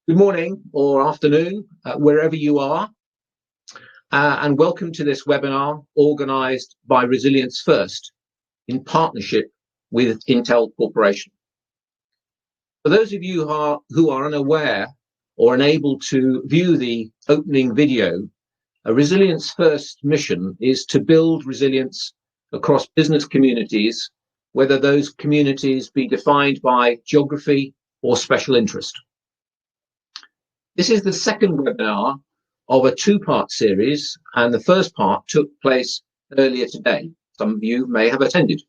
Good morning or afternoon, wherever you are, and welcome to this webinar organised by Resilience First in partnership with Intel Corporation. For those of you who are unaware or unable to view the opening video, a Resilience First mission is to build resilience across business communities, whether those communities be defined by geography or special interest. This is the second webinar of a two-part series, and the first part took place earlier today. Some of you may have attended.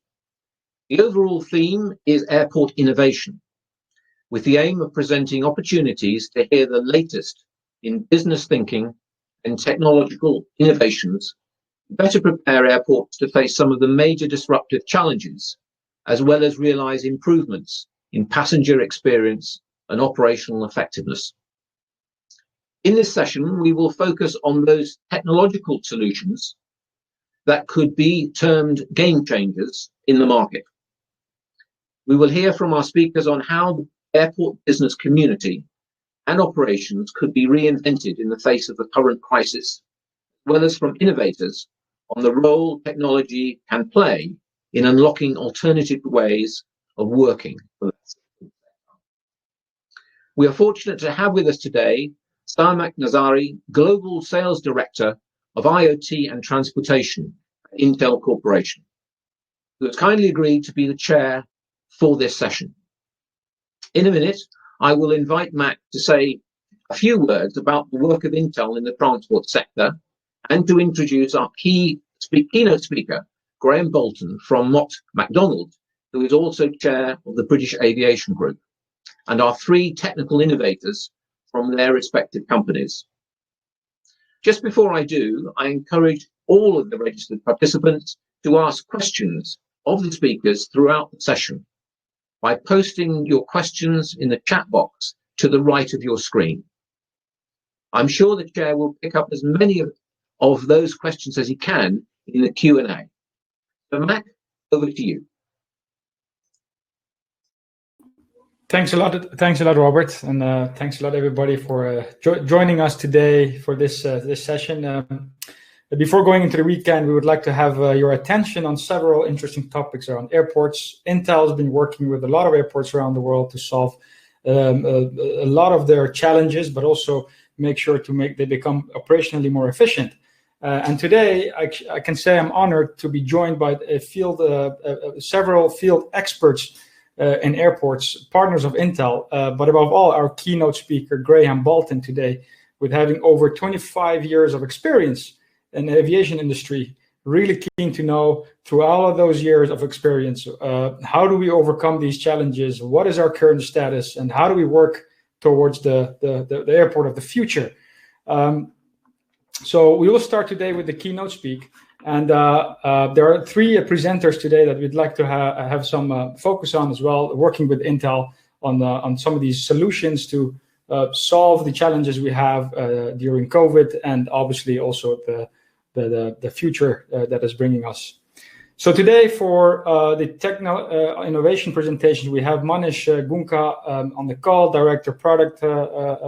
The overall theme is airport innovation, with the aim of presenting opportunities to hear the latest in business thinking and technological innovations, to better prepare airports to face some of the major disruptive challenges, as well as realize improvements in passenger experience and operational effectiveness. In this session, we will focus on those technological solutions that could be termed game changers in the market. We will hear from our speakers on how the airport business community and operations could be reinvented in the face of the current crisis, as well as from innovators on the role technology can play in unlocking alternative ways of working. We are fortunate to have with us today Sarmak Nazari, Global Sales Director of IoT and Transportation at Intel Corporation, who has kindly agreed to be the chair for this session. In a minute, I will invite Mac to say a few words about the work of Intel in the transport sector and to introduce our keynote speaker, Graham Bolton from Mott MacDonald, who is also chair of the British Aviation Group, and our three technical innovators from their respective companies. Just before I do, I encourage all of the registered participants to ask questions of the speakers throughout the session by posting your questions in the chat box to the right of your screen. I'm sure the chair will pick up as many of those questions as he can in the Q&A. So Mac, over to you. Thanks a lot, Robert, and thanks a lot, everybody, for joining us today for this session. Before going into the weekend, we would like to have your attention on several interesting topics around airports. Intel has been working with a lot of airports around the world to solve a lot of their challenges, but also make sure they become operationally more efficient. And today, I can say I'm honored to be joined by several field experts in airports, partners of Intel, but above all, our keynote speaker, Graham Bolton, today, with having over 25 years of experience in the aviation industry, really keen to know, through all of those years of experience, how do we overcome these challenges, what is our current status, and how do we work towards the airport of the future. So we will start today with the keynote speak. And there are three presenters today that we'd like to have some focus on as well, working with Intel on some of these solutions to solve the challenges we have during COVID, and obviously also the future that is bringing us. So today for the techno innovation presentation, we have Manish Gunka on the call, Director Product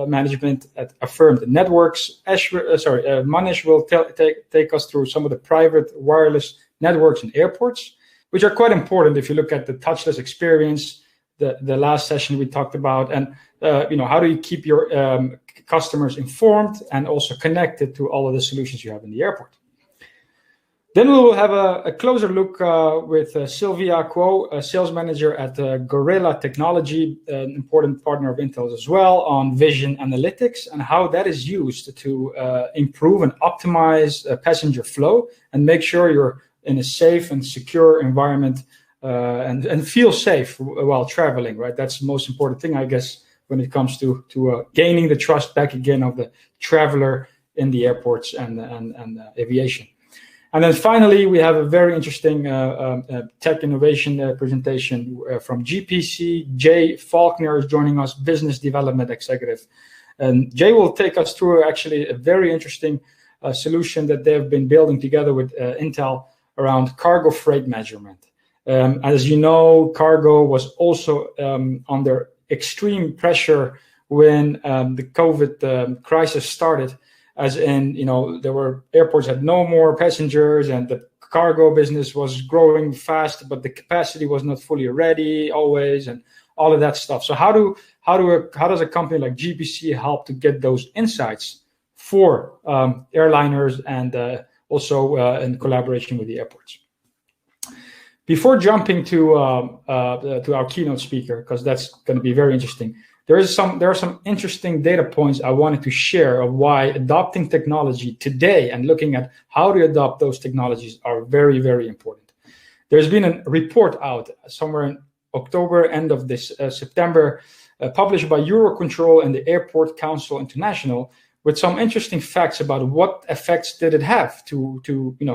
Management at Affirmed Networks. Manish will take us through some of the private wireless networks in airports, which are quite important if you look at the touchless experience, the last session we talked about, and how do you keep your customers informed and also connected to all of the solutions you have in the airport. Then we will have a closer look with Sylvia Kuo, a sales manager at Gorilla Technology, an important partner of Intel's as well, on vision analytics and how that is used to improve and optimize passenger flow and make sure you're in a safe and secure environment and feel safe while traveling, right? That's the most important thing, I guess, when it comes to gaining the trust back again of the traveler in the airports and aviation. And then finally, we have a very interesting tech innovation presentation from GPC. Jay Faulkner is joining us, Business Development Executive. And Jay will take us through actually a very interesting solution that they've been building together with Intel around cargo freight measurement. As you know, cargo was also under extreme pressure when the COVID crisis started, as in, there were airports had no more passengers and the cargo business was growing fast, but the capacity was not fully ready always, and all of that stuff. So how does a company like GPC help to get those insights for airliners and also in collaboration with the airports? Before jumping to our keynote speaker, because that's going to be very interesting, there are some interesting data points I wanted to share of why adopting technology today and looking at how to adopt those technologies are very, very important. There's been a report out somewhere in October, end of this September, published by Eurocontrol and the Airport Council International, with some interesting facts about what effects did it have to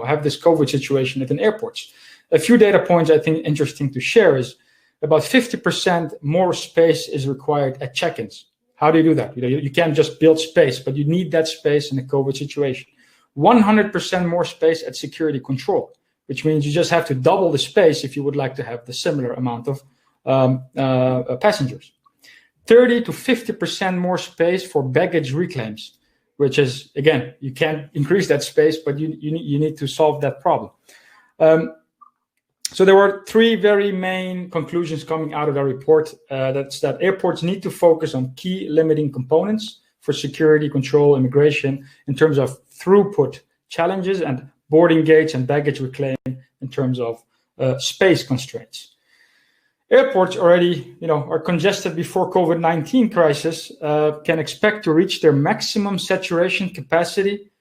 have this COVID situation within airports. A few data points I think interesting to share is about 50% more space is required at check-ins. How do you do that? You can't just build space, but you need that space in a COVID situation. 100% more space at security control, which means you just have to double the space if you would like to have the similar amount of passengers. 30 to 50% more space for baggage reclaims, which is, again, you can't increase that space, but you need to solve that problem. So there were three very main conclusions coming out of the report. That's that airports need to focus on key limiting components for security, control, immigration in terms of throughput challenges and boarding gates and baggage reclaim in terms of space constraints. Airports already, are congested before COVID-19 crisis, can expect to reach their maximum saturation capacity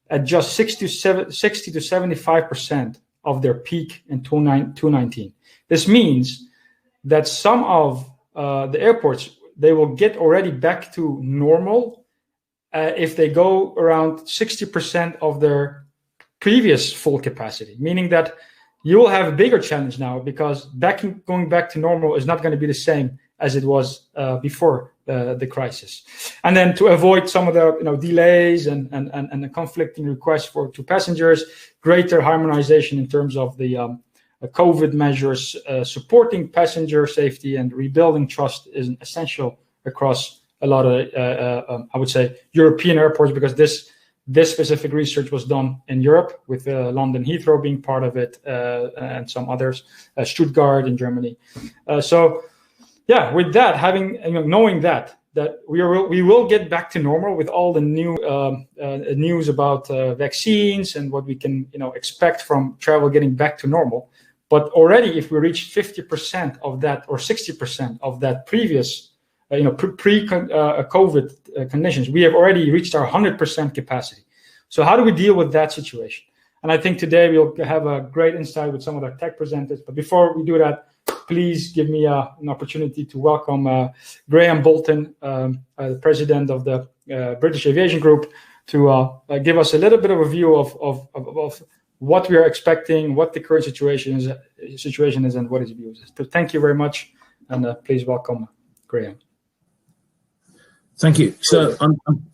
at just 60 to 75% of their peak in 2019. This means that some of the airports, they will get already back to normal if they go around 60% of their previous full capacity, meaning that you will have a bigger challenge now because going back to normal is not going to be the same as it was before the crisis. And then to avoid some of the delays and the conflicting requests to passengers, greater harmonization in terms of the COVID measures supporting passenger safety and rebuilding trust is essential across a lot of, I would say, European airports, because this specific research was done in Europe, with London Heathrow being part of it and some others, Stuttgart in Germany. With that, knowing that we will get back to normal with all the new news about vaccines and what we can expect from travel getting back to normal. But already, if we reach 50% of that or 60% of that previous pre-COVID conditions, we have already reached our 100% capacity. So how do we deal with that situation? And I think today we'll have a great insight with some of our tech presenters. But before we do that, please give me an opportunity to welcome Graham Bolton, the president of the British Aviation Group, to give us a little bit of a view of what we are expecting, what the current situation is, and what his view is. So thank you very much, and please welcome Graham. Thank you. So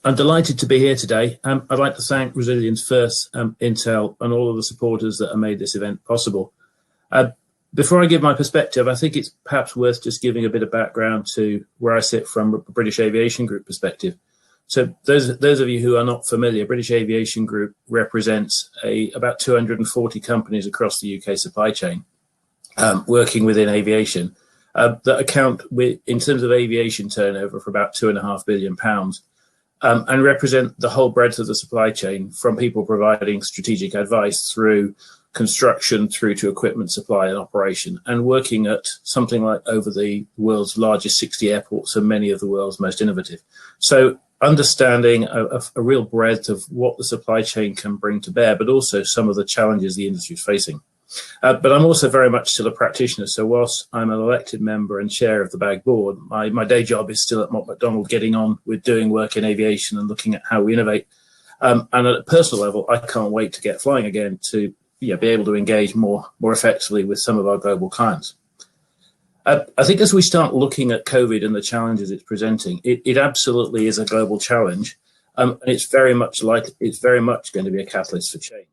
I'm delighted to be here today. I'd like to thank Resilience First, Intel, and all of the supporters that have made this event possible. Before I give my perspective, I think it's perhaps worth just giving a bit of background to where I sit from a British Aviation Group perspective. So those of you who are not familiar, British Aviation Group represents about 240 companies across the UK supply chain, working within aviation, that account in terms of aviation turnover for about £2.5 billion, and represent the whole breadth of the supply chain, from people providing strategic advice through construction through to equipment supply and operation, and working at something like over the world's largest 60 airports and many of the world's most innovative. So understanding a real breadth of what the supply chain can bring to bear, but also some of the challenges the industry is facing. But I'm also very much still a practitioner. So whilst I'm an elected member and chair of the BAG board, my day job is still at Mott MacDonald, getting on with doing work in aviation and looking at how we innovate. And at a personal level, I can't wait to get flying again to be able to engage more effectively with some of our global clients. I think as we start looking at COVID and the challenges it's presenting, it absolutely is a global challenge, and it's very much going to be a catalyst for change.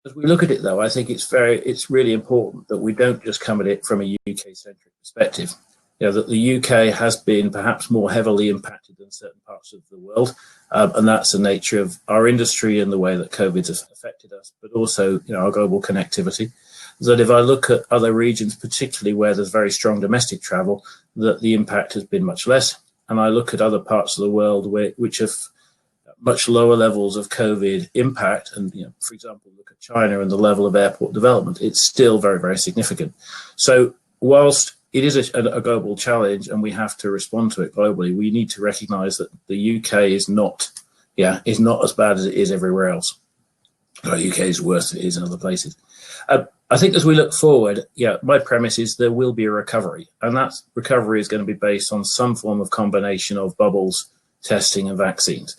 As we look at it, though, I think it's really important that we don't just come at it from a UK-centric perspective. that the UK has been perhaps more heavily impacted than certain parts of the world, and that's the nature of our industry and the way that COVID has affected us, but also our global connectivity. That if I look at other regions, particularly where there's very strong domestic travel, that the impact has been much less. And I look at other parts of the world which have much lower levels of COVID impact, and for example, look at China and the level of airport development, it's still very, very significant. So whilst it is a global challenge and we have to respond to it globally, we need to recognise that the UK is not as bad as it is everywhere else. The UK is worse than it is in other places. I think as we look forward, my premise is there will be a recovery, and that recovery is going to be based on some form of combination of bubbles, testing and vaccines.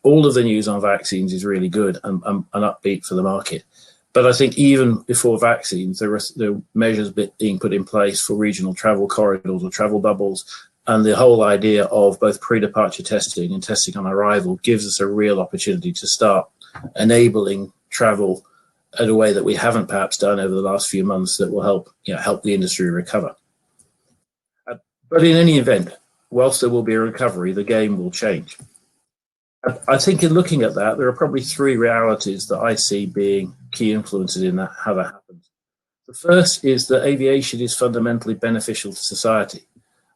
All of the news on vaccines is really good and upbeat for the market. But I think even before vaccines, there are measures being put in place for regional travel corridors or travel bubbles. And the whole idea of both pre-departure testing and testing on arrival gives us a real opportunity to start enabling travel in a way that we haven't perhaps done over the last few months that will help the industry recover. But in any event, whilst there will be a recovery, the game will change. I think in looking at that, there are probably three realities that I see being key influences in that, how that happens. The first is that aviation is fundamentally beneficial to society.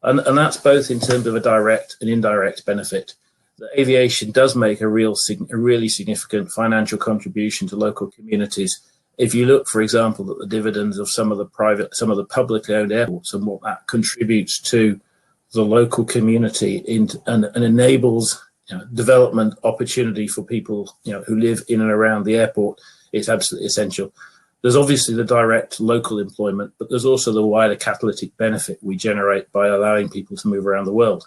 And that's both in terms of a direct and indirect benefit. The aviation does make a really significant financial contribution to local communities. If you look, for example, at the dividends of some of the publicly owned airports and what that contributes to the local community and enables development opportunity for people who live in and around the airport, it's absolutely essential. There's obviously the direct local employment, but there's also the wider catalytic benefit we generate by allowing people to move around the world.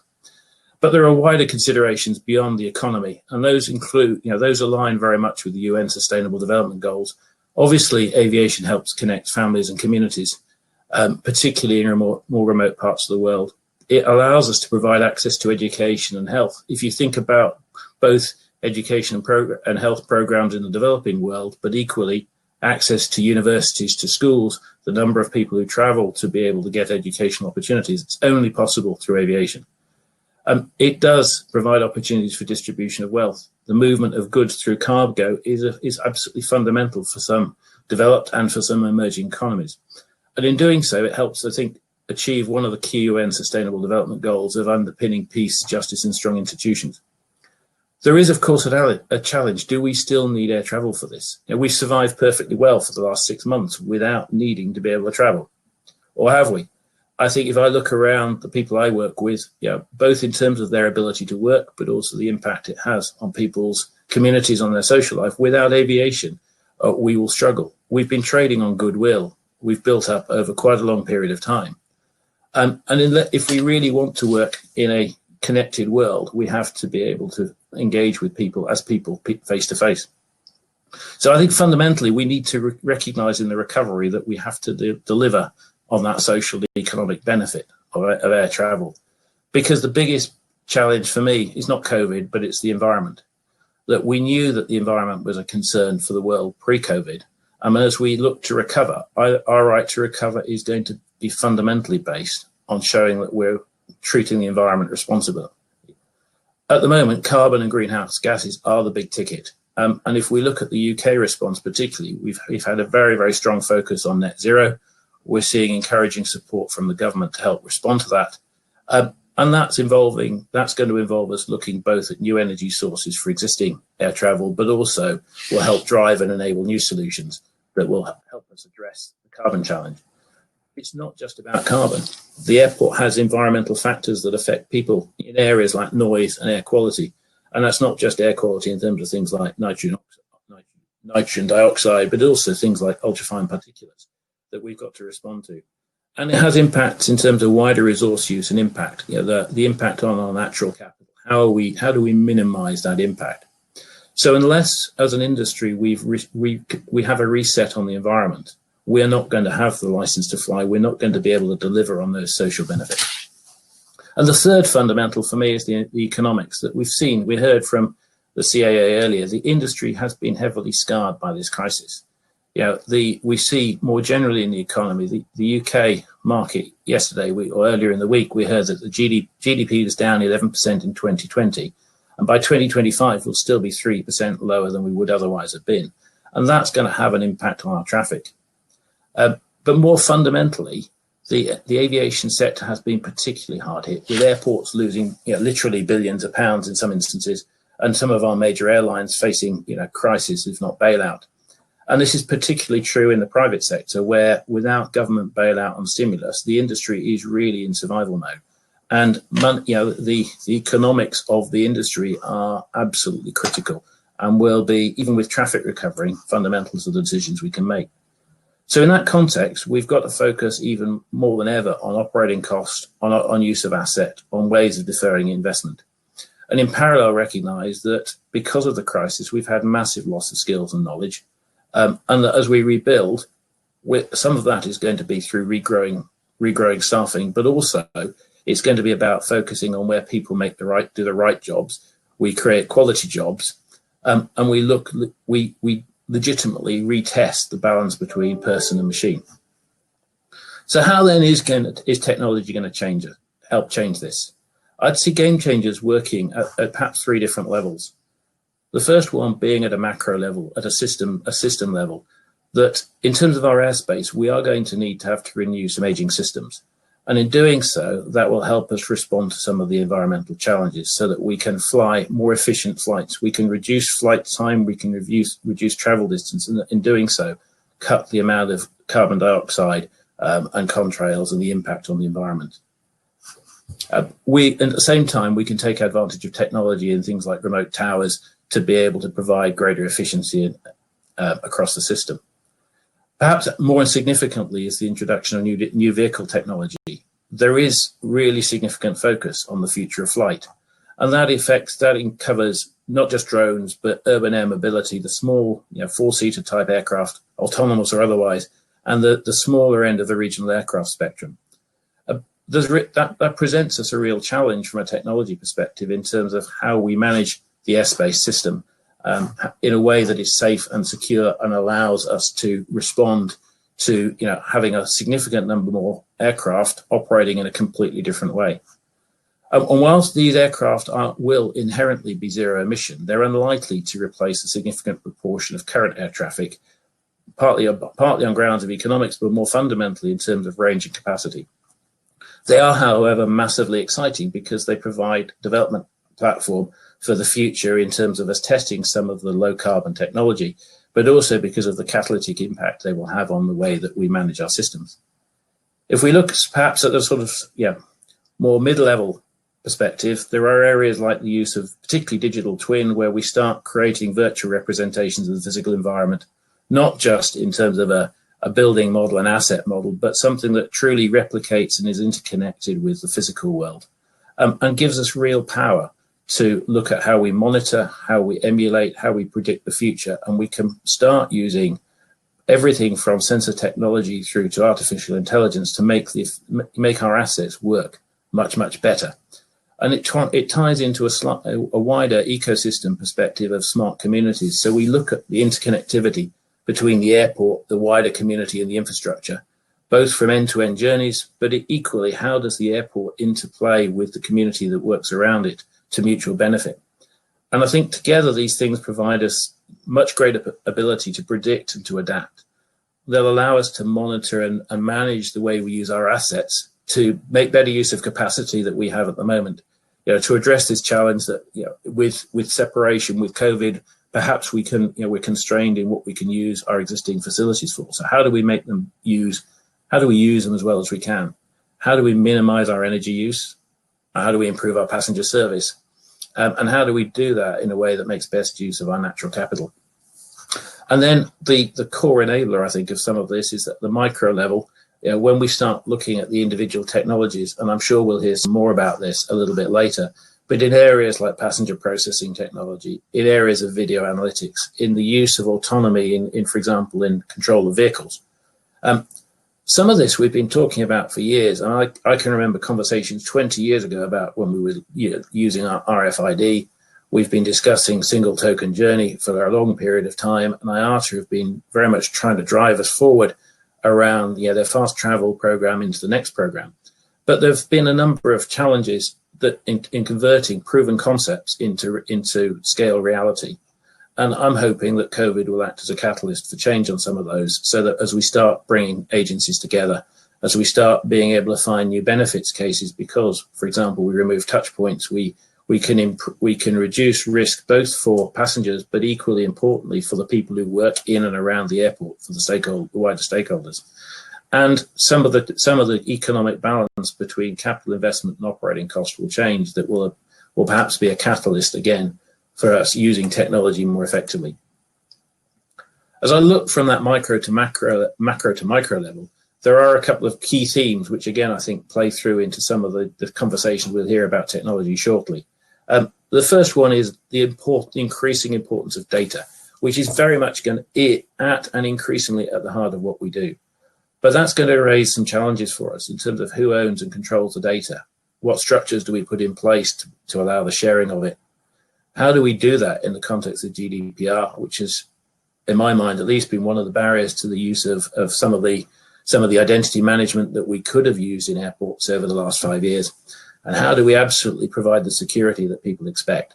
But there are wider considerations beyond the economy, and those include, those align very much with the UN Sustainable Development Goals. Obviously, aviation helps connect families and communities, particularly in more remote parts of the world. It allows us to provide access to education and health. If you think about both education and health programs in the developing world, but equally access to universities, to schools, the number of people who travel to be able to get educational opportunities, it's only possible through aviation. It does provide opportunities for distribution of wealth. The movement of goods through cargo is absolutely fundamental for some developed and for some emerging economies. And in doing so, it helps, I think, achieve one of the key UN Sustainable Development Goals of underpinning peace, justice, and strong institutions. There is, of course, a challenge. Do we still need air travel for this? We've survived perfectly well for the last 6 months without needing to be able to travel. Or have we? I think if I look around the people I work with, both in terms of their ability to work, but also the impact it has on people's communities, on their social life, without aviation, we will struggle. We've been trading on goodwill. We've built up over quite a long period of time. And if we really want to work in a connected world, we have to be able to engage with people as people face to face. So I think fundamentally we need to recognize in the recovery that we have to deliver on that social economic benefit of air travel, because the biggest challenge for me is not COVID, but it's the environment. That we knew that the environment was a concern for the world pre-COVID. And as we look to recover, our right to recover is going to be fundamentally based on showing that we're treating the environment responsibly. At the moment, carbon and greenhouse gases are the big ticket. And if we look at the UK response particularly, we've had a very, very strong focus on net zero. We're seeing encouraging support from the government to help respond to that. And that's going to involve us looking both at new energy sources for existing air travel, but also will help drive and enable new solutions that will help us address the carbon challenge. It's not just about carbon. The airport has environmental factors that affect people in areas like noise and air quality. And that's not just air quality in terms of things like nitrogen dioxide, but also things like ultrafine particulates that we've got to respond to. And it has impacts in terms of wider resource use and impact, the impact on our natural capital. How do we minimize that impact? So unless as an industry we have a reset on the environment, we're not going to have the license to fly. We're not going to be able to deliver on those social benefits. And the third fundamental for me is the economics that we've seen. We heard from the CAA earlier, the industry has been heavily scarred by this crisis. we see more generally in the economy, the UK market yesterday or earlier in the week, we heard that the GDP was down 11% in 2020. And by 2025, we'll still be 3% lower than we would otherwise have been. And that's going to have an impact on our traffic. But more fundamentally, the aviation sector has been particularly hard hit, with airports losing literally billions of pounds in some instances, and some of our major airlines facing crisis, if not bailout. And this is particularly true in the private sector, where without government bailout and stimulus, the industry is really in survival mode. And the economics of the industry are absolutely critical and will be, even with traffic recovering, fundamental to the decisions we can make. So in that context, we've got to focus even more than ever on operating cost, on use of asset, on ways of deferring investment. And in parallel, recognize that because of the crisis, we've had massive loss of skills and knowledge. And that as we rebuild, some of that is going to be through regrowing staffing, but also it's going to be about focusing on where people do the right jobs. We create quality jobs, and we legitimately retest the balance between person and machine. So how then is technology going to help change this? I'd see game changers working at perhaps 3 different levels. The first one being at a macro level, at a system level, that in terms of our airspace, we are going to need to have to renew some aging systems. And in doing so, that will help us respond to some of the environmental challenges so that we can fly more efficient flights. We can reduce flight time, we can reduce travel distance, and in doing so, cut the amount of carbon dioxide and contrails and the impact on the environment. At the same time, we can take advantage of technology in things like remote towers to be able to provide greater efficiency across the system. Perhaps more significantly is the introduction of new vehicle technology. There is really significant focus on the future of flight, and that covers not just drones, but urban air mobility, the small 4-seater type aircraft, autonomous or otherwise, and the smaller end of the regional aircraft spectrum. That presents us a real challenge from a technology perspective in terms of how we manage the airspace system in a way that is safe and secure and allows us to respond to having a significant number more aircraft operating in a completely different way. And whilst these aircraft will inherently be zero emission, they're unlikely to replace a significant proportion of current air traffic, partly on grounds of economics, but more fundamentally in terms of range and capacity. They are, however, massively exciting because they provide development platform for the future in terms of us testing some of the low carbon technology, but also because of the catalytic impact they will have on the way that we manage our systems. If we look perhaps at the sort of more mid-level perspective, there are areas like the use of particularly digital twin, where we start creating virtual representations of the physical environment, not just in terms of a building model, an asset model, but something that truly replicates and is interconnected with the physical world, and gives us real power to look at how we monitor, how we emulate, how we predict the future. And we can start using everything from sensor technology through to artificial intelligence to make our assets work much, much better. And it ties into a wider ecosystem perspective of smart communities. So we look at the interconnectivity between the airport, the wider community, and the infrastructure, both from end-to-end journeys, but equally, how does the airport interplay with the community that works around it to mutual benefit? And I think together these things provide us much greater ability to predict and to adapt. They'll allow us to monitor and manage the way we use our assets to make better use of capacity that we have at the moment, to address this challenge that, with separation, with COVID, perhaps we're constrained in what we can use our existing facilities for. So how do we make them how do we use them as well as we can? How do we minimize our energy use? How do we improve our passenger service? And how do we do that in a way that makes best use of our natural capital? And then the core enabler, I think, of some of this is at the micro level, when we start looking at the individual technologies, and I'm sure we'll hear some more about this a little bit later, but in areas like passenger processing technology, in areas of video analytics, in the use of autonomy, in for example, in control of vehicles. Some of this we've been talking about for years, and I can remember conversations 20 years ago about when we were using our RFID, We've been discussing single token journey for a long period of time, and IATA have been very much trying to drive us forward around their fast travel program into the next program. But there have been a number of challenges that in converting proven concepts into scale reality. And I'm hoping that COVID will act as a catalyst for change on some of those, so that as we start bringing agencies together, as we start being able to find new benefits cases, because, for example, we remove touch points, we can reduce risk both for passengers, but equally importantly for the people who work in and around the airport, for the wider stakeholders. And some of the economic balance between capital investment and operating costs will change. That will perhaps be a catalyst again for us using technology more effectively. As I look from that macro to micro level, there are a couple of key themes which, again, I think play through into some of the conversations we'll hear about technology shortly. The first one is the increasing importance of data, which is very much going to at and increasingly at the heart of what we do. But that's going to raise some challenges for us in terms of who owns and controls the data. What structures do we put in place to allow the sharing of it? How do we do that in the context of GDPR, which has, in my mind at least, been one of the barriers to the use of some of the identity management that we could have used in airports over the last 5 years? And how do we absolutely provide the security that people expect?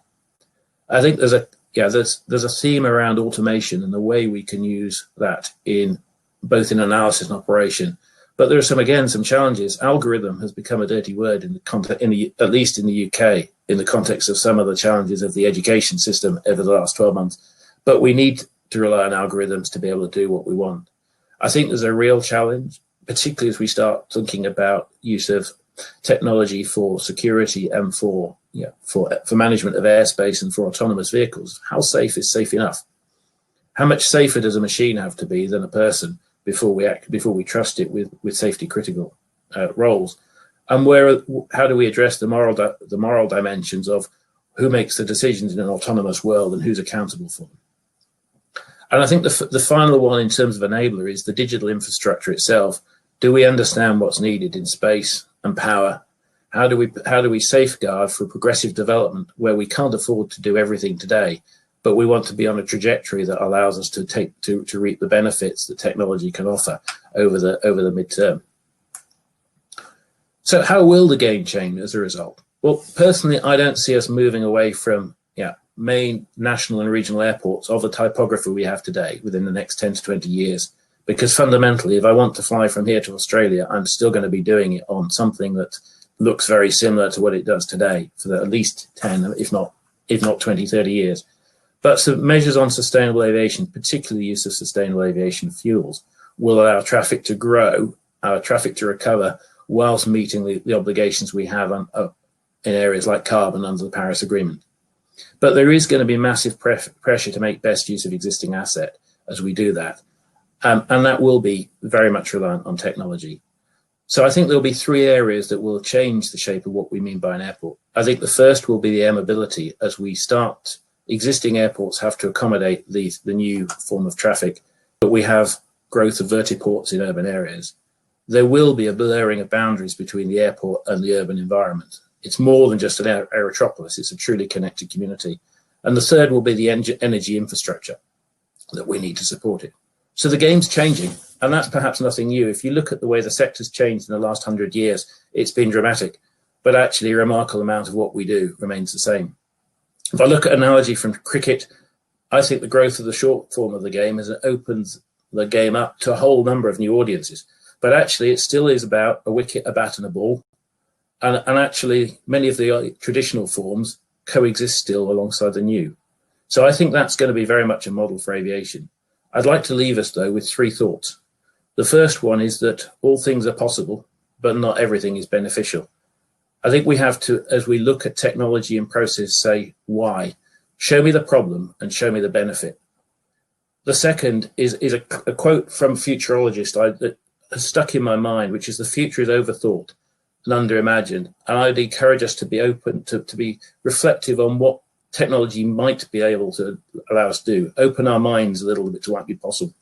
I think there's a theme around automation and the way we can use that in both in analysis and operation. But there are some challenges. Algorithm has become a dirty word at least in the UK, in the context of some of the challenges of the education system over the last 12 months. But we need to rely on algorithms to be able to do what we want. I think there's a real challenge, particularly as we start thinking about use of technology for security and for management of airspace and for autonomous vehicles. How safe is safe enough? How much safer does a machine have to be than a person before we trust it with safety critical roles? And how do we address the moral dimensions of who makes the decisions in an autonomous world and who's accountable for them? And I think the final one in terms of enabler is the digital infrastructure itself. Do we understand what's needed in space and power? How do we safeguard for progressive development where we can't afford to do everything today, but we want to be on a trajectory that allows us to reap the benefits that technology can offer over the midterm? So how will the game change as a result? Well, personally, I don't see us moving away from main national and regional airports of the typography we have today within the next 10 to 20 years. Because fundamentally, if I want to fly from here to Australia, I'm still going to be doing it on something that looks very similar to what it does today for at least 10, if not 20, 30 years. But some measures on sustainable aviation, particularly the use of sustainable aviation fuels, will allow traffic to grow, our traffic to recover, whilst meeting the obligations we have in areas like carbon under the Paris Agreement. But there is going to be massive pressure to make best use of existing asset as we do that. And that will be very much reliant on technology. So I think there'll be three areas that will change the shape of what we mean by an airport. I think the first will be the air mobility. As we start, existing airports have to accommodate the new form of traffic, but we have growth of vertiports in urban areas. There will be a blurring of boundaries between the airport and the urban environment. It's more than just an aerotropolis, it's a truly connected community. And the third will be the energy infrastructure that we need to support it. So the game's changing, and that's perhaps nothing new. If you look at the way the sector's changed in the last 100 years, it's been dramatic, but actually a remarkable amount of what we do remains the same. If I look at analogy from cricket, I think the growth of the short form of the game has opened the game up to a whole number of new audiences. But actually, it still is about a wicket, a bat, and a ball. And actually, many of the traditional forms coexist still alongside the new. So I think that's going to be very much a model for aviation. I'd like to leave us, though, with three thoughts. The first one is that all things are possible, but not everything is beneficial. I think we have to, as we look at technology and process, say, why? Show me the problem and show me the benefit. The second is a quote from a futurologist that has stuck in my mind, which is the future is overthought and underimagined. And I'd encourage us to be open, to be reflective on what technology might be able to allow us to do, open our minds a little bit to what might be possible.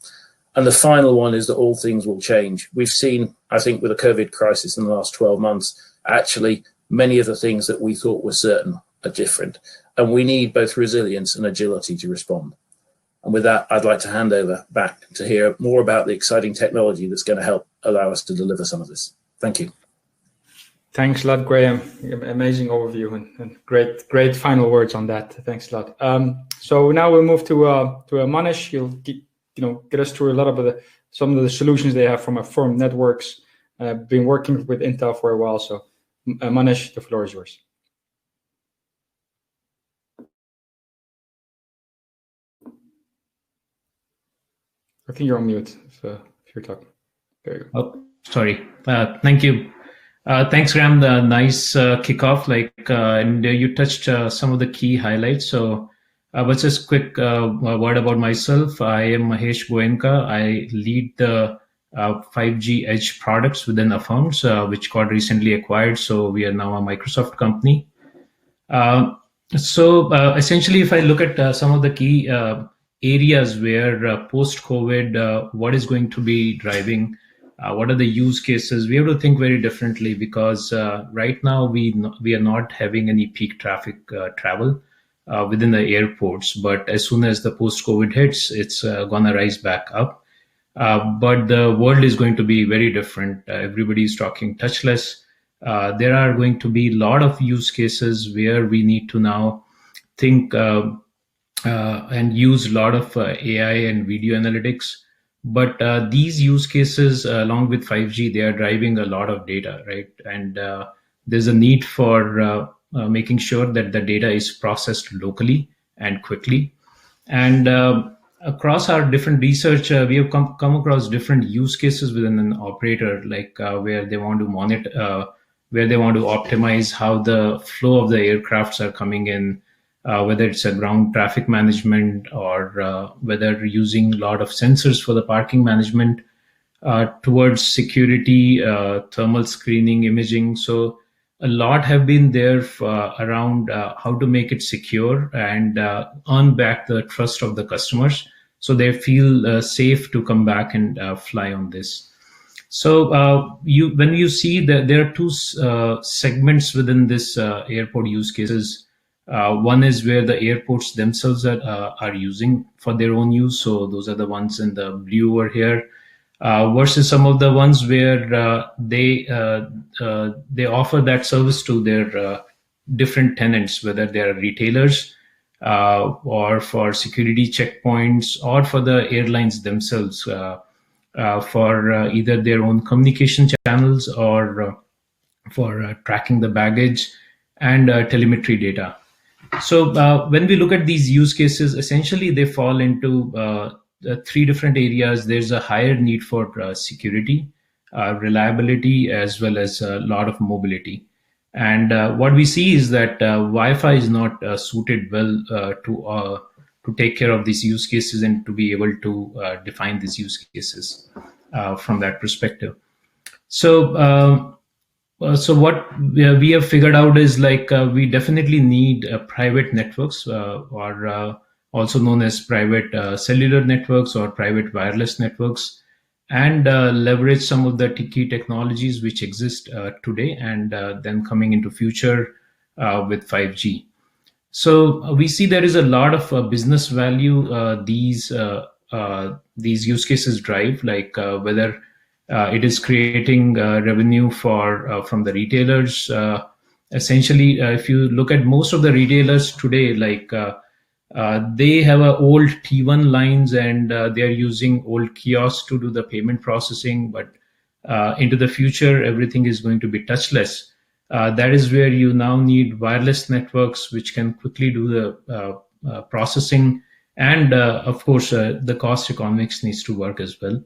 And the final one is that all things will change. We've seen, I think, with the COVID crisis in the last 12 months, actually, many of the things that we thought were certain are different. and we need both resilience and agility to respond. And with that, I'd like to hand over back to hear more about the exciting technology that's going to help allow us to deliver some of this. Thank you. Thanks a lot, Graham. Amazing overview and great final words on that. Thanks a lot. So now we'll move to Manish. He'll get us through a lot of some of the solutions they have from a firm networks. Been working with Intel for a while. So Manish, the floor is yours. I think you're on mute if you're talking. There you go. Oh, sorry. Thank you. Thanks, Graham. The nice kickoff. And you touched some of the key highlights. So, but just quick word about myself. I am Mahesh Goenka. I lead the 5G Edge products within Affirms, which got recently acquired. So we are now a Microsoft company. Essentially, if I look at some of the key areas where post-COVID, what is going to be driving, what are the use cases, we have to think very differently because right now we are not having any peak traffic travel within the airports. But as soon as the post-COVID hits, it's going to rise back up. But the world is going to be very different. Everybody is talking touchless. There are going to be a lot of use cases where we need to now think and use a lot of AI and video analytics. But these use cases, along with 5G, they are driving a lot of data, right? And there's a need for making sure that the data is processed locally and quickly. And across our different research, we have come across different use cases within an operator, where they want to monitor, where they want to optimize how the flow of the aircrafts are coming in, whether it's a ground traffic management or whether using a lot of sensors for the parking management, towards security, thermal screening, imaging. So a lot have been there around how to make it secure and earn back the trust of the customers so they feel safe to come back and fly on this. So when you see that there are two segments within this airport use cases. One is where the airports themselves are using for their own use. So those are the ones in the blue over here, versus some of the ones where they offer that service to their different tenants, whether they are retailers or for security checkpoints or for the airlines themselves for either their own communication channels or for tracking the baggage and telemetry data. So when we look at these use cases, essentially they fall into three different areas. There's a higher need for security, reliability, as well as a lot of mobility. And what we see is that Wi-Fi is not suited well to take care of these use cases and to be able to define these use cases from that perspective. So what we have figured out is we definitely need private networks or also known as private cellular networks or private wireless networks, and leverage some of the key technologies which exist today and then coming into future with 5G. So we see there is a lot of business value these use cases drive, whether it is creating revenue from the retailers. Essentially, if you look at most of the retailers today, they have old T1 lines and they are using old kiosks to do the payment processing. But into the future, everything is going to be touchless. That is where you now need wireless networks which can quickly do the processing. And of course, the cost economics needs to work as well.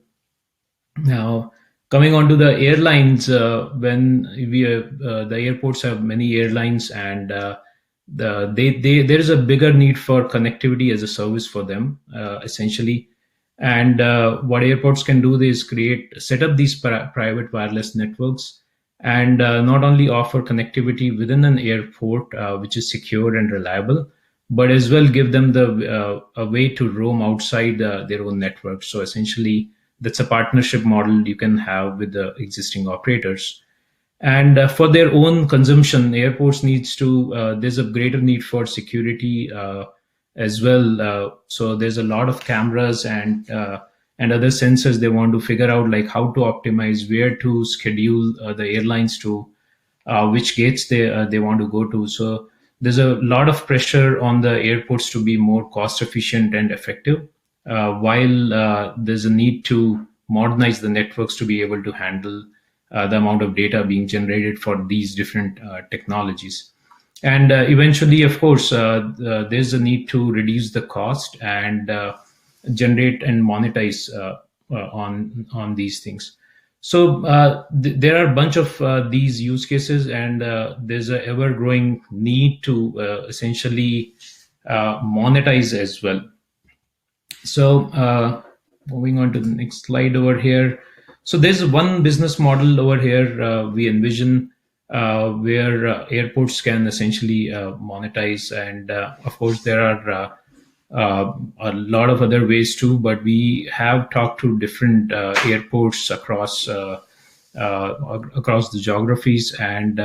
Now, coming on to the airlines, when the airports have many airlines, and there is a bigger need for connectivity as a service for them, essentially. And what airports can do is set up these private wireless networks, and not only offer connectivity within an airport, which is secure and reliable, but as well give them a way to roam outside their own network. So essentially, that's a partnership model you can have with the existing operators. And for their own consumption, airports needs to, there's a greater need for security as well. So there's a lot of cameras and other sensors they want to figure out, like how to optimize, where to schedule the airlines to, which gates they want to go to. So there's a lot of pressure on the airports to be more cost efficient and effective, while there's a need to modernize the networks to be able to handle the amount of data being generated for these different technologies. And eventually, of course, there's a need to reduce the cost and generate and monetize on these things. So there are a bunch of these use cases, and there's an ever-growing need to essentially monetize as well. So moving on to the next slide over here. So there's one business model over here we envision where airports can essentially monetize, and of course there are a lot of other ways too, but we have talked to different airports across the geographies, and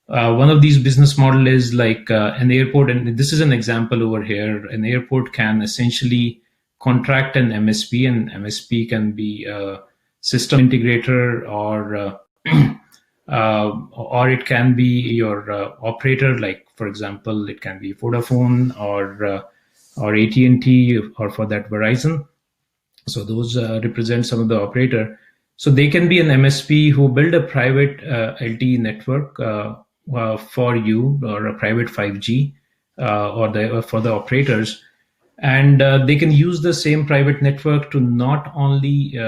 one of these business model is like an airport, and this is an example over here. An airport can essentially contract an MSP, and MSP can be a system integrator, or it can be your operator, like for example it can be Vodafone or AT&T, or for that Verizon. So those represent some of the operator. So they can be an MSP who build a private LTE network for you, or a private 5G for the operators, and they can use the same private network to not only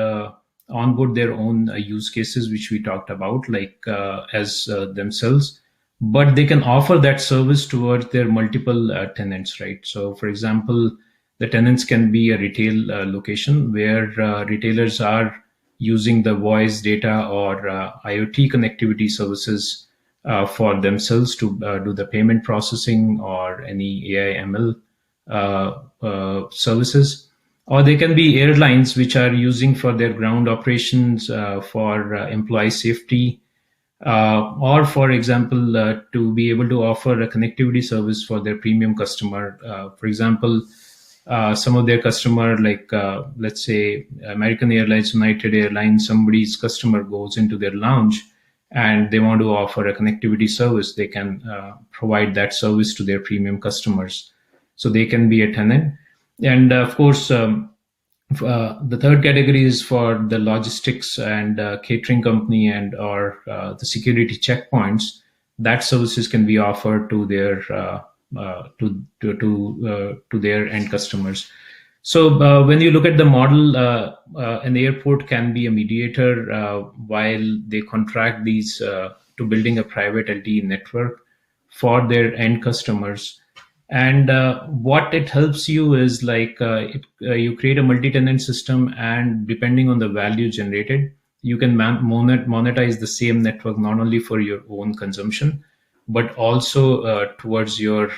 onboard their own use cases, which we talked about, like as themselves, but they can offer that service towards their multiple tenants, right? So for example, the tenants can be a retail location where retailers are using the voice data or IoT connectivity services for themselves to do the payment processing or any AI ML services. Or they can be airlines which are using for their ground operations for employee safety, or for example, to be able to offer a connectivity service for their premium customer. For example, some of their customer, like let's say American Airlines, United Airlines, somebody's customer goes into their lounge and they want to offer a connectivity service, they can provide that service to their premium customers. So they can be a tenant. And of course, the third category is for the logistics and catering company and or the security checkpoints. That services can be offered to their to their end customers. So when you look at the model, an airport can be a mediator while they contract these to building a private LTE network for their end customers. And what it helps you is like you create a multi-tenant system, and depending on the value generated, you can monetize the same network not only for your own consumption, but also towards your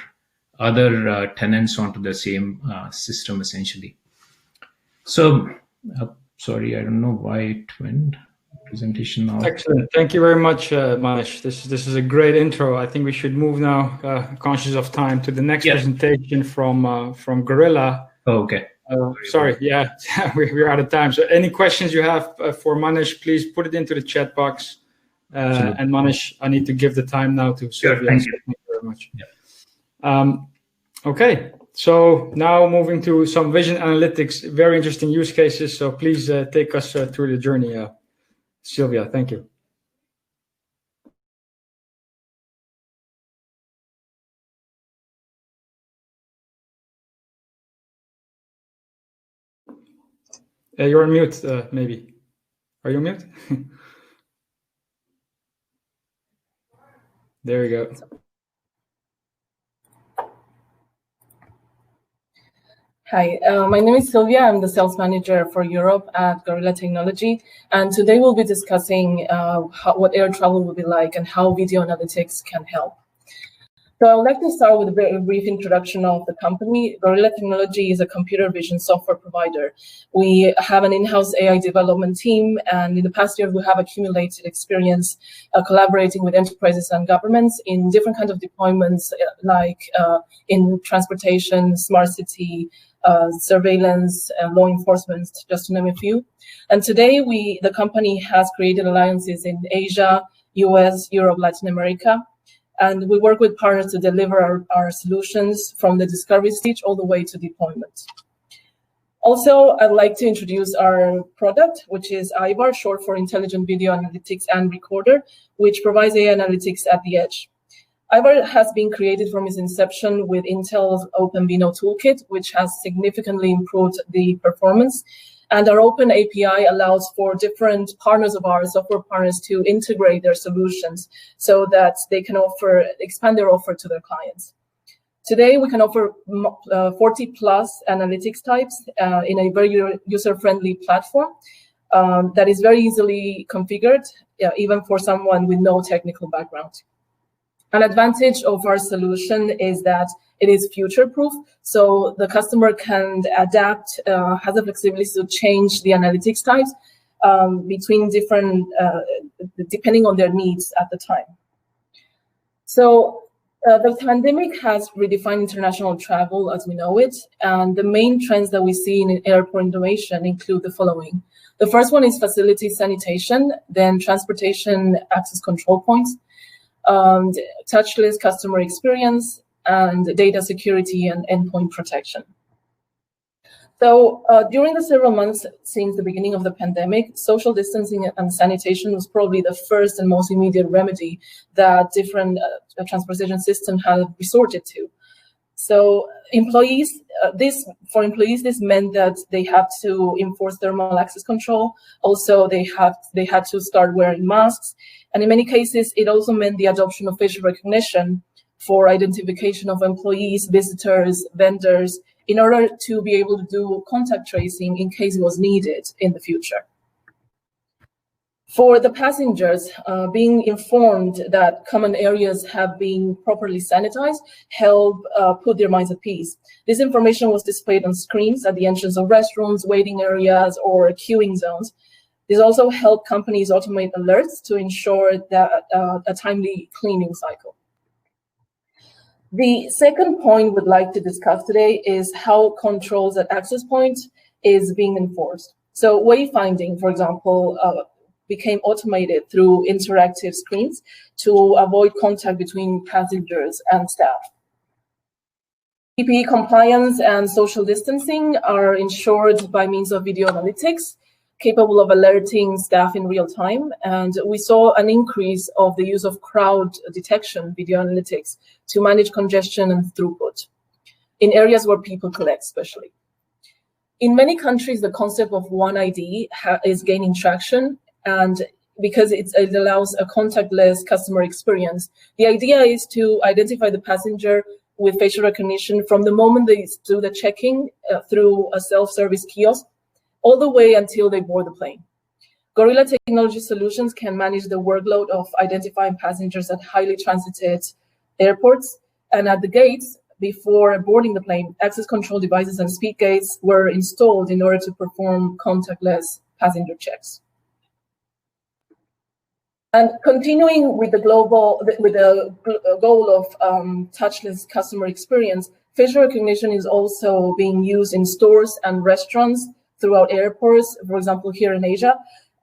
other tenants onto the same system, essentially. So, sorry, I don't know why it went. Presentation now. Excellent. Thank you very much, Manish. This is a great intro. I think we should move now, conscious of time, to the next presentation from Gorilla. Oh, okay. Sorry, yeah, we're out of time. So any questions you have for Manish, please put it into the chat box. And Manish, I need to give the time now to Sylvia. Thank you. Thank you very much. Yeah. Okay, so now moving to some vision analytics, very interesting use cases. So please take us through the journey, Sylvia. Thank you. You're on mute, maybe. Are you on mute? There we go. Hi, my name is Sylvia. I'm the sales manager for Europe at Gorilla Technology. And today we'll be discussing what air travel will be like and how video analytics can help. So I would like to start with a very brief introduction of the company. Gorilla Technology is a computer vision software provider. We have an in-house AI development team, and in the past year, we have accumulated experience collaborating with enterprises and governments in different kinds of deployments, like in transportation, smart city, surveillance, law enforcement, just to name a few. And today, the company has created alliances in Asia, US, Europe, Latin America. And we work with partners to deliver our solutions from the discovery stage all the way to deployment. Also, I'd like to introduce our product, which is IVAR, short for Intelligent Video Analytics and Recorder, which provides AI analytics at the edge. IVAR has been created from its inception with Intel's OpenVINO toolkit, which has significantly improved the performance. And our open API allows for different partners of ours, software partners, to integrate their solutions so that they can expand their offer to their clients. Today, we can offer 40 plus analytics types in a very user-friendly platform that is very easily configured, even for someone with no technical background. An advantage of our solution is that it is future-proof, so the customer can adapt, has the flexibility to change the analytics types between different, depending on their needs at the time. So the pandemic has redefined international travel as we know it, and the main trends that we see in airport innovation include the following. The first one is facility sanitation, then transportation access control points, touchless customer experience, and data security and endpoint protection. So during the several months since the beginning of the pandemic, social distancing and sanitation was probably the first and most immediate remedy that different transportation systems have resorted to. So for employees, this meant that they have to enforce thermal access control. Also, they had to start wearing masks. And in many cases, it also meant the adoption of facial recognition for identification of employees, visitors, vendors, in order to be able to do contact tracing in case it was needed in the future. For the passengers, being informed that common areas have been properly sanitized helped put their minds at peace. This information was displayed on screens at the entrance of restrooms, waiting areas, or queuing zones. This also helped companies automate alerts to ensure that a timely cleaning cycle. The second point we'd like to discuss today is how controls at access points is being enforced. So wayfinding, for example, became automated through interactive screens to avoid contact between passengers and staff. PPE compliance and social distancing are ensured by means of video analytics, capable of alerting staff in real time. And we saw an increase of the use of crowd detection video analytics to manage congestion and throughput in areas where people collect, especially. In many countries, the concept of One ID is gaining traction, and because it allows a contactless customer experience. The idea is to identify the passenger with facial recognition from the moment they do the check-in through a self-service kiosk, all the way until they board the plane. Gorilla Technology Solutions can manage the workload of identifying passengers at highly transited airports, and at the gates, before boarding the plane, access control devices and speed gates were installed in order to perform contactless passenger checks. And continuing with the goal of touchless customer experience, facial recognition is also being used in stores and restaurants throughout airports, for example, here in Asia,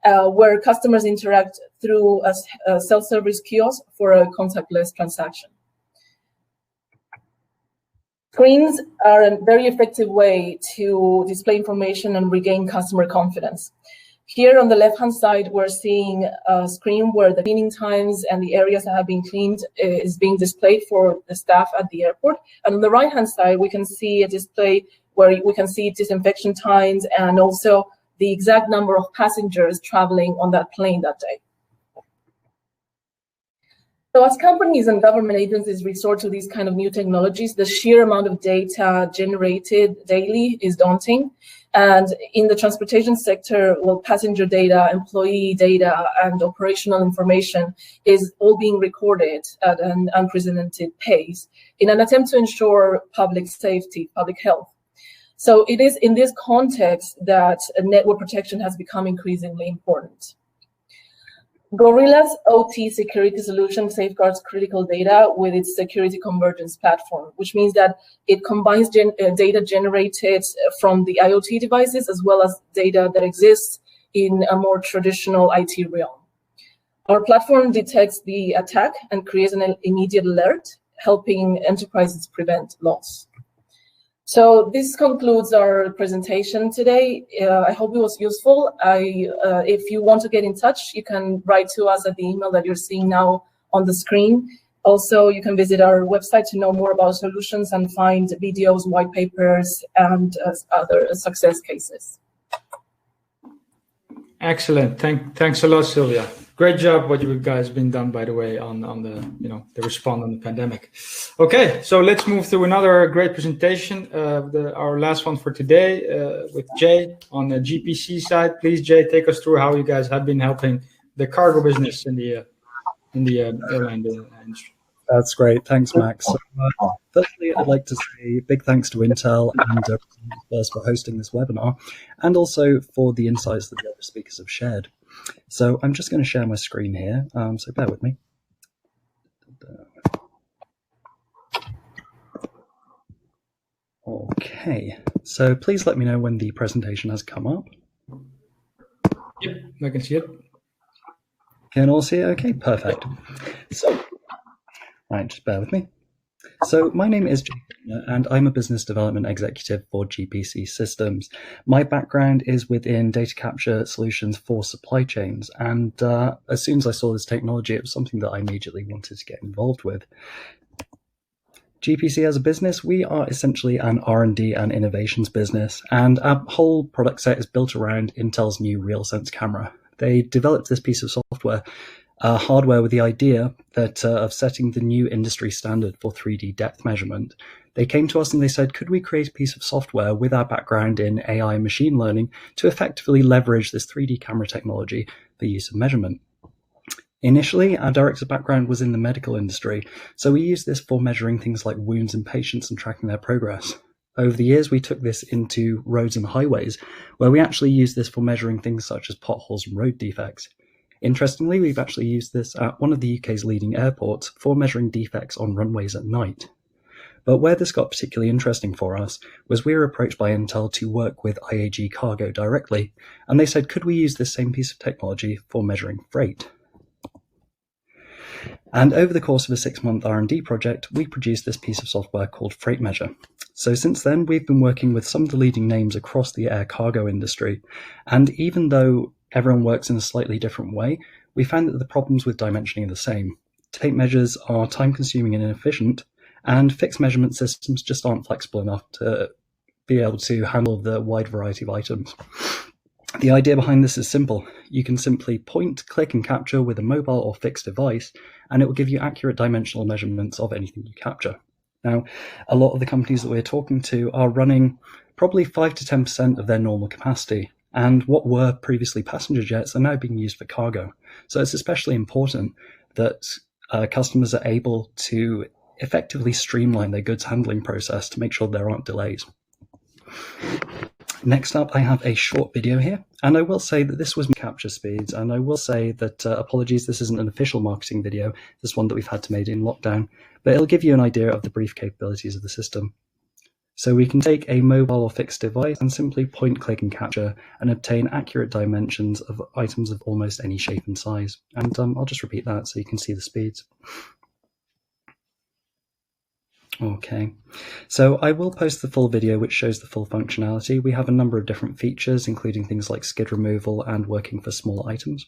where customers interact through a self-service kiosk for a contactless transaction. Screens are a very effective way to display information and regain customer confidence. Here on the left-hand side, we're seeing a screen where the cleaning times and the areas that have been cleaned is being displayed for the staff at the airport. And on the right-hand side, we can see a display where we can see disinfection times and also the exact number of passengers traveling on that plane that day. So as companies and government agencies resort to these kind of new technologies, the sheer amount of data generated daily is daunting. And in the transportation sector, well, passenger data, employee data, and operational information is all being recorded at an unprecedented pace in an attempt to ensure public safety, public health. So it is in this context that network protection has become increasingly important. Gorilla's OT security solution safeguards critical data with its security convergence platform, which means that it combines data generated from the IoT devices as well as data that exists in a more traditional IT realm. Our platform detects the attack and creates an immediate alert, helping enterprises prevent loss. So this concludes our presentation today. I hope it was useful. If you want to get in touch, you can write to us at the email that you're seeing now on the screen. Also, you can visit our website to know more about solutions and find videos, white papers, and other success cases. Excellent. Thanks a lot, Sylvia. Great job what you guys been done, by the way, on the response on the pandemic. Okay, so let's move to another great presentation, our last one for today, with Jay on the GPC side. Please, Jay, take us through how you guys have been helping the cargo business in the airline industry. That's great. Thanks, Max. So, firstly, I'd like to say big thanks to Intel and First for hosting this webinar, and also for the insights that the other speakers have shared. So I'm just going to share my screen here, so bear with me. Okay, so please let me know when the presentation has come up. Yep, I can see it. Can all see it? Okay, perfect. So, right, just bear with me. So my name is Jay, and I'm a business development executive for GPC Systems. My background is within data capture solutions for supply chains, and as soon as I saw this technology, it was something that I immediately wanted to get involved with. GPC as a business, we are essentially an R&D and innovations business, and our whole product set is built around Intel's new RealSense camera. They developed this piece of software hardware with the idea that of setting the new industry standard for 3D depth measurement. They came to us and they said, could we create a piece of software with our background in AI and machine learning to effectively leverage this 3D camera technology for use of measurement? Initially, our director's background was in the medical industry, so we used this for measuring things like wounds in patients and tracking their progress. Over the years, we took this into roads and highways, where we actually used this for measuring things such as potholes and road defects. Interestingly, we've actually used this at one of the UK's leading airports for measuring defects on runways at night. But where this got particularly interesting for us was we were approached by Intel to work with IAG Cargo directly, and they said, could we use this same piece of technology for measuring freight? And over the course of a 6-month R&D project, we produced this piece of software called Freight Measure. So since then, we've been working with some of the leading names across the air cargo industry, and even though everyone works in a slightly different way, we found that the problems with dimensioning are the same. Tape measures are time-consuming and inefficient, and fixed measurement systems just aren't flexible enough to be able to handle the wide variety of items. The idea behind this is simple. You can simply point, click, and capture with a mobile or fixed device, and it will give you accurate dimensional measurements of anything you capture. Now, a lot of the companies that we're talking to are running probably 5 to 10% of their normal capacity, and what were previously passenger jets are now being used for cargo. So it's especially important that customers are able to effectively streamline their goods handling process to make sure there aren't delays. Next up, I have a short video here, and I will say that this was capture speeds, and I will say that apologies, this isn't an official marketing video, this is one that we've had to make in lockdown, but it'll give you an idea of the brief capabilities of the system. So we can take a mobile or fixed device and simply point, click, and capture and obtain accurate dimensions of items of almost any shape and size. And I'll just repeat that so you can see the speeds. Okay, so I will post the full video which shows the full functionality. We have a number of different features, including things like skid removal and working for small items.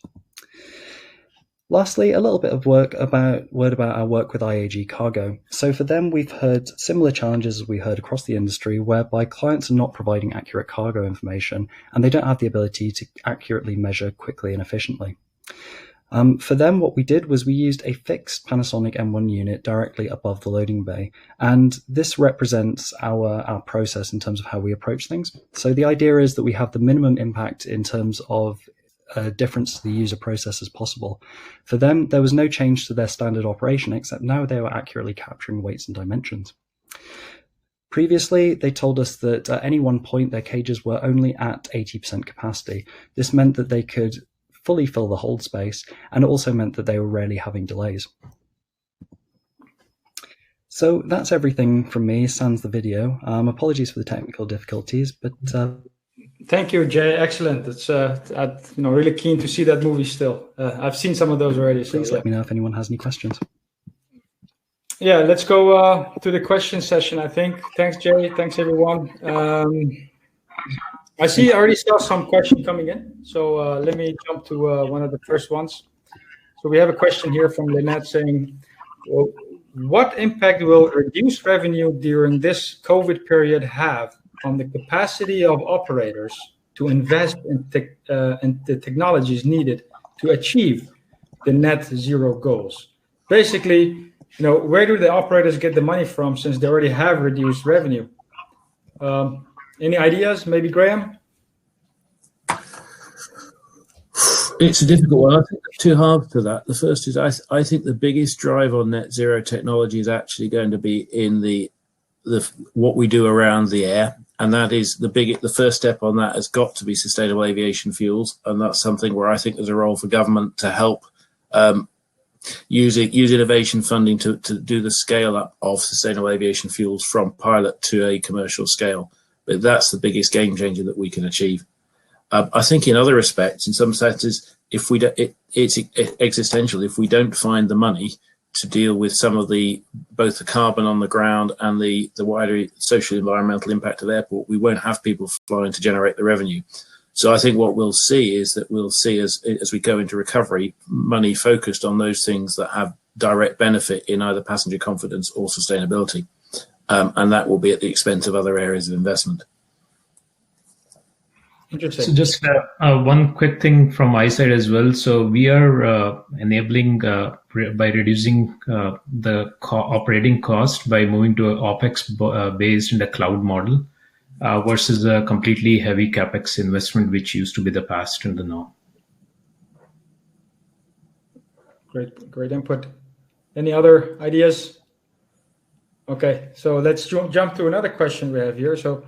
Lastly, a little bit of word about our work with IAG Cargo. So for them, we've heard similar challenges as we heard across the industry, whereby clients are not providing accurate cargo information and they don't have the ability to accurately measure quickly and efficiently. For them, what we did was we used a fixed Panasonic M1 unit directly above the loading bay. And this represents our process in terms of how we approach things. So the idea is that we have the minimum impact in terms of difference to the user process as possible. For them, there was no change to their standard operation, except now they were accurately capturing weights and dimensions. Previously, they told us that at any one point, their cages were only at 80% capacity. This meant that they could fully fill the hold space, and it also meant that they were rarely having delays. So that's everything from me, sans the video. Apologies for the technical difficulties, but thank you, Jay. Excellent. It's really keen to see that movie still. I've seen some of those already. So please let me know if anyone has any questions. Yeah, let's go to the question session, I think. Thanks, Jay. Thanks, everyone. I already saw some questions coming in. So let me jump to one of the first ones. So we have a question here from Lynette saying, well, what impact will reduced revenue during this COVID period have on the capacity of operators to invest in the technologies needed to achieve the net zero goals? Basically, where do the operators get the money from since they already have reduced revenue? Any ideas? Maybe Graham? It's a difficult one. I think there's two halves to that. The first is I think the biggest drive on net zero technology is actually going to be in the what we do around the air, and that is the first step on that has got to be sustainable aviation fuels, and that's something where I think there's a role for government to help use innovation funding to do the scale up of sustainable aviation fuels from pilot to a commercial scale. But that's the biggest game changer that we can achieve. I think in other respects, in some senses, it's existential. If we don't find the money to deal with some of both the carbon on the ground and the wider social environmental impact of the airport, we won't have people flying to generate the revenue. So I think what we'll see is that as we go into recovery, money focused on those things that have direct benefit in either passenger confidence or sustainability. And that will be at the expense of other areas of investment. Interesting. So just one quick thing from my side as well. So we are enabling by reducing the operating cost by moving to an OPEX based in the cloud model versus a completely heavy CapEx investment, which used to be the past and the norm. Great input. Any other ideas? Okay, so let's jump to another question we have here. So,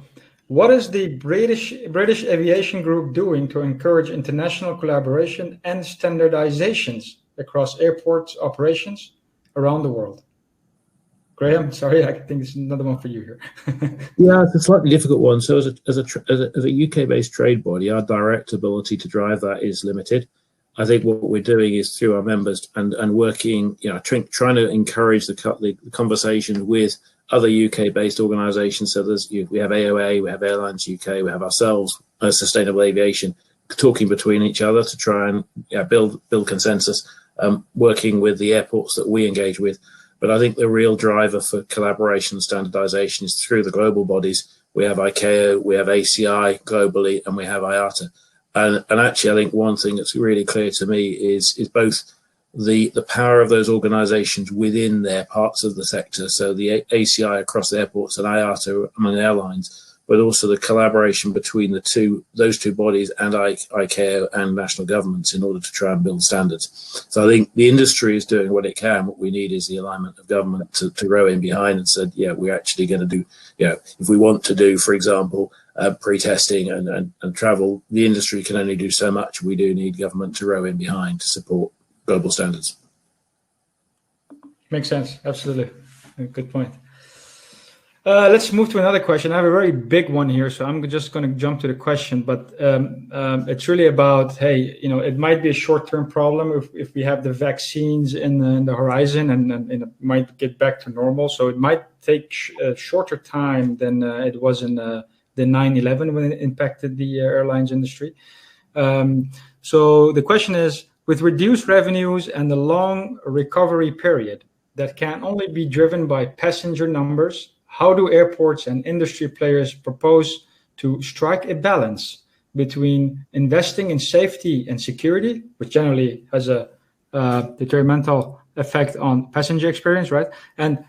what is the British Aviation Group doing to encourage international collaboration and standardizations across airports operations around the world? Graham, sorry, I think it's another one for you here. Yeah, it's a slightly difficult one. So, as a UK-based trade body, our direct ability to drive that is limited. I think what we're doing is through our members and working, trying to encourage the conversation with other UK-based organisations. So we have AOA, we have Airlines UK, we have ourselves, Sustainable Aviation, talking between each other to try and build consensus, working with the airports that we engage with. But I think the real driver for collaboration and standardisation is through the global bodies. We have ICAO, we have ACI globally, and we have IATA. And actually, I think one thing that's really clear to me is both the power of those organisations within their parts of the sector, so the ACI across airports and IATA among airlines, but also the collaboration between those two bodies and ICAO and national governments in order to try and build standards. So I think the industry is doing what it can. What we need is the alignment of government to row in behind and said, we're actually going to do, if we want to do, for example, pre-testing and travel, the industry can only do so much. We do need government to row in behind to support global standards. Makes sense. Absolutely. Good point. Let's move to another question. I have a very big one here, so I'm just going to jump to the question, but it's really about, it might be a short-term problem if we have the vaccines in the horizon and it might get back to normal. So it might take a shorter time than it was in the 9/11 when it impacted the airlines industry. So the question is, with reduced revenues and the long recovery period that can only be driven by passenger numbers, how do airports and industry players propose to strike a balance between investing in safety and security, which generally has a detrimental effect on passenger experience, right? And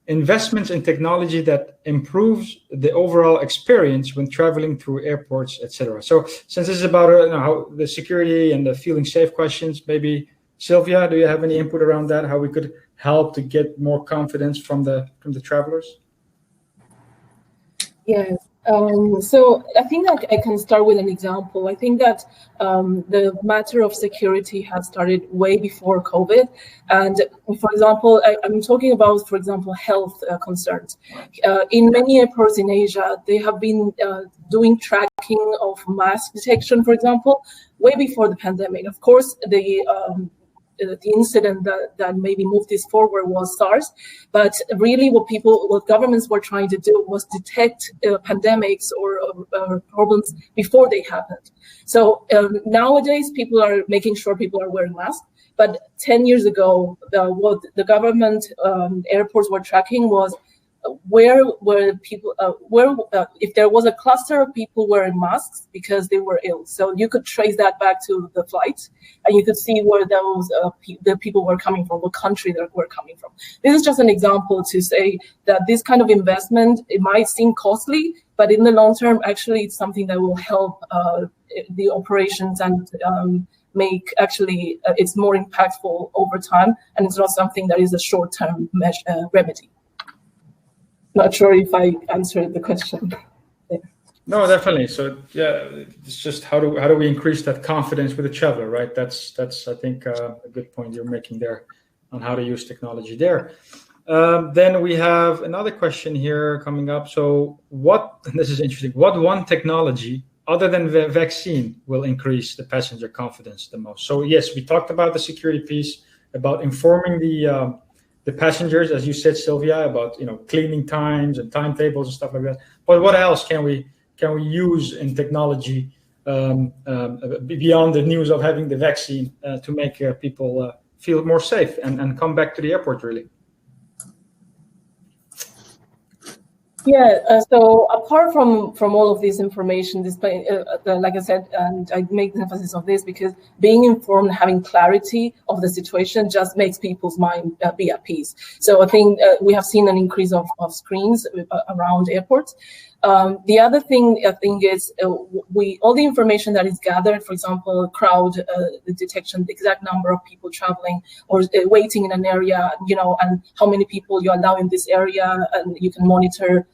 investments in technology that improves the overall experience when traveling through airports, etc. So since this is about how the security and the feeling safe questions, maybe Sylvia, do you have any input around that? How we could help to get more confidence from the travelers? Yes. So I think I can start with an example. I think that the matter of security has started way before COVID. And for example, I'm talking about, for example, health concerns. In many airports in Asia, they have been doing tracking of mask detection, for example, way before the pandemic. Of course, the incident that maybe moved this forward was SARS, but really what governments were trying to do was detect pandemics or problems before they happened. So nowadays people are making sure people are wearing masks, but 10 years ago, what the government airports were tracking was where were people, if there was a cluster of people wearing masks because they were ill. So you could trace that back to the flight, and you could see where those the people were coming from, what country they were coming from. This is just an example to say that this kind of investment, it might seem costly, but in the long term, actually, it's something that will help the operations and make actually it's more impactful over time, and it's not something that is a short-term remedy. Not sure if I answered the question. Yeah. No, definitely. So yeah, it's just how do we increase that confidence with the traveler, right? That's I think a good point you're making there on how to use technology there. Then we have another question here coming up. So this is interesting. What one technology other than the vaccine will increase the passenger confidence the most? So yes, we talked about the security piece, about informing the passengers, as you said, Sylvia, about cleaning times and timetables and stuff like that. But what else can we use in technology beyond the news of having the vaccine to make people feel more safe and come back to the airport, really? Yeah, so apart from all of this information, like I said, and I make the emphasis of this because being informed, having clarity of the situation just makes people's mind be at peace. So I think we have seen an increase of screens around airports. The other thing I think is all the information that is gathered, for example, crowd detection, the exact number of people traveling or waiting in an area, and how many people you allow in this area, and you can monitor.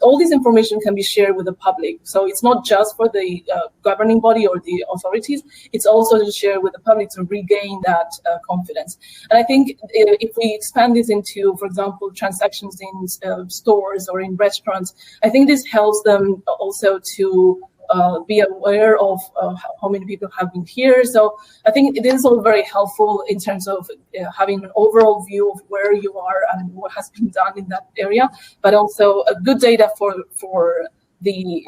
All this information can be shared with the public. So it's not just for the governing body or the authorities, it's also to share with the public to regain that confidence. And I think if we expand this into, for example, transactions in stores or in restaurants, I think this helps them also to be aware of how many people have been here. So I think it is all very helpful in terms of having an overall view of where you are and what has been done in that area, but also a good data for the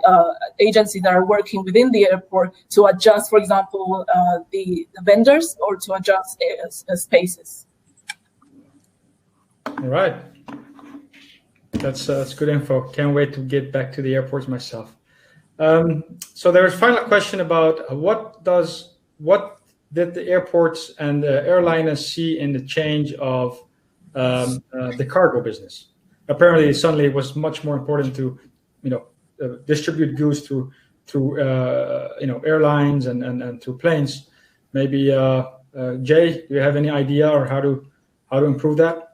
agencies that are working within the airport to adjust, for example, the vendors or to adjust spaces. All right. That's good info. Can't wait to get back to the airports myself. So there's a final question about what did the airports and the airliners see in the change of the cargo business? Apparently, suddenly it was much more important to distribute goods through airlines and through planes. Maybe Jay, do you have any idea or how to improve that?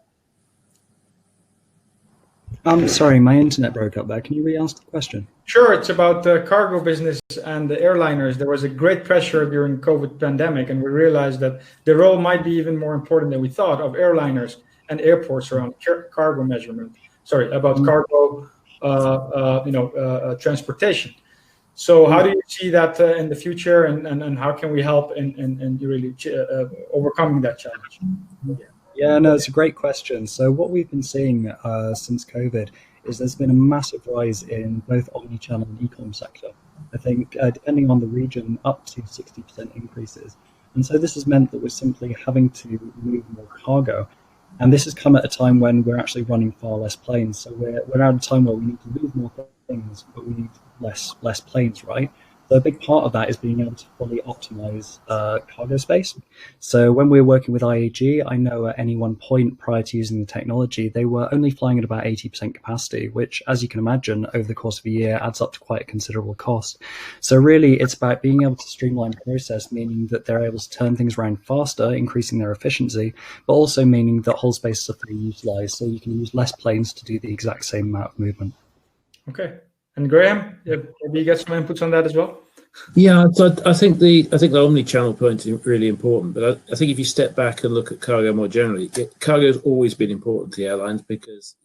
Sorry, my internet broke up there. Can you re-ask the question? Sure, it's about the cargo business and the airliners. There was a great pressure during COVID pandemic, and we realized that the role might be even more important than we thought of airliners and airports around cargo measurement. Sorry, about cargo, transportation. So how do you see that in the future, and how can we help in really overcoming that challenge? Yeah, no, it's a great question. So what we've been seeing since COVID is there's been a massive rise in both omnichannel and e-com sector. I think depending on the region, up to 60% increases. And so this has meant that we're simply having to move more cargo. And this has come at a time when we're actually running far less planes. So we're at a time where we need to move more things, but we need less planes, right? So a big part of that is being able to fully optimize cargo space. So when we were working with IAG, I know at any one point prior to using the technology, they were only flying at about 80% capacity, which, as you can imagine, over the course of a year adds up to quite a considerable cost. So really, it's about being able to streamline the process, meaning that they're able to turn things around faster, increasing their efficiency, but also meaning that whole spaces are fully utilized, so you can use less planes to do the exact same amount of movement. Okay. And Graham, maybe you get some inputs on that as well? Yeah, so I think the omni-channel point is really important, but I think if you step back and look at cargo more generally, cargo has always been important to the airlines because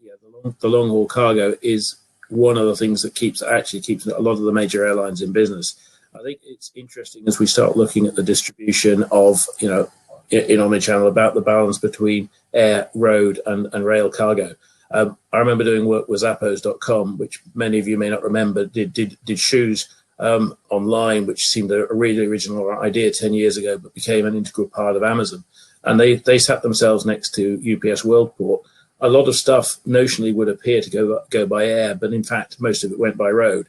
the long haul cargo is one of the things that keeps a lot of the major airlines in business. I think it's interesting as we start looking at the distribution of in omni-channel about the balance between air, road, and rail cargo. I remember doing work with Zappos.com, which many of you may not remember, did shoes online, which seemed a really original idea 10 years ago, but became an integral part of Amazon. And they sat themselves next to UPS Worldport. A lot of stuff notionally would appear to go by air, but in fact, most of it went by road.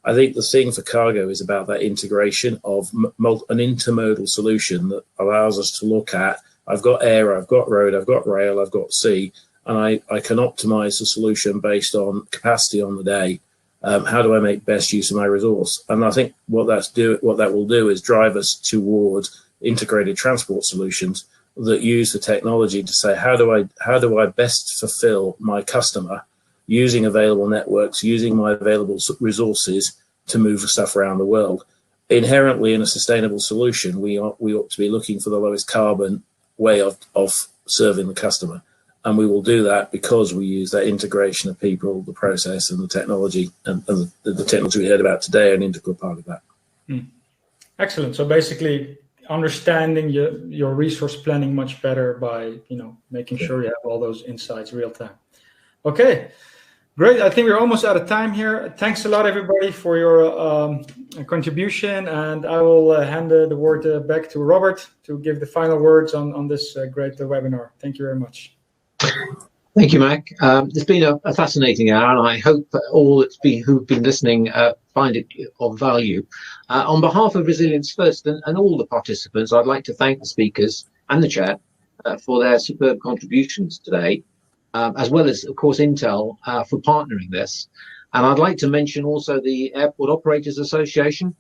I think the thing for cargo is about that integration of an intermodal solution that allows us to look at, I've got air, I've got road, I've got rail, I've got sea, and I can optimize the solution based on capacity on the day. How do I make best use of my resource? And I think what that will do is drive us towards integrated transport solutions that use the technology to say, how do I best fulfill my customer using available networks, using my available resources to move stuff around the world. Inherently, in a sustainable solution, we ought to be looking for the lowest carbon way of serving the customer. And we will do that because we use that integration of people, the process, and the technology, and the technology we heard about today, an integral part of that. Excellent. So basically, understanding your resource planning much better by making sure you have all those insights real time. Okay, great. I think we're almost out of time here. Thanks a lot, everybody, for your contribution, and I will hand the word back to Robert to give the final words on this great webinar. Thank you very much. Thank you, Mac. It's been a fascinating hour, and I hope all who've been listening find it of value. On behalf of Resilience First and all the participants, I'd like to thank the speakers and the chair for their superb contributions today, as well as, of course, Intel for partnering this. And I'd like to mention also the Airport Operators Association,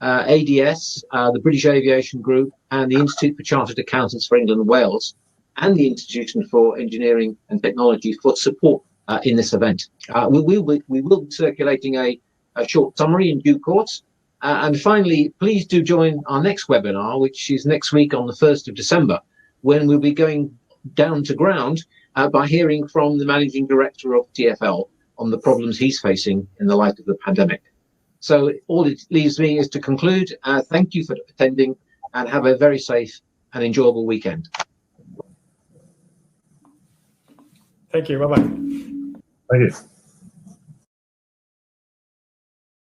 ADS, the British Aviation Group, and the Institute for Chartered Accountants for England and Wales, and the Institution for Engineering and Technology for support in this event. We will be circulating a short summary in due course. And finally, please do join our next webinar, which is next week on the 1st of December, when we'll be going down to ground by hearing from the Managing Director of TfL on the problems he's facing in the light of the pandemic. So all it leaves me is to conclude. Thank you for attending, and have a very safe and enjoyable weekend. Thank you. Bye-bye. Thank you.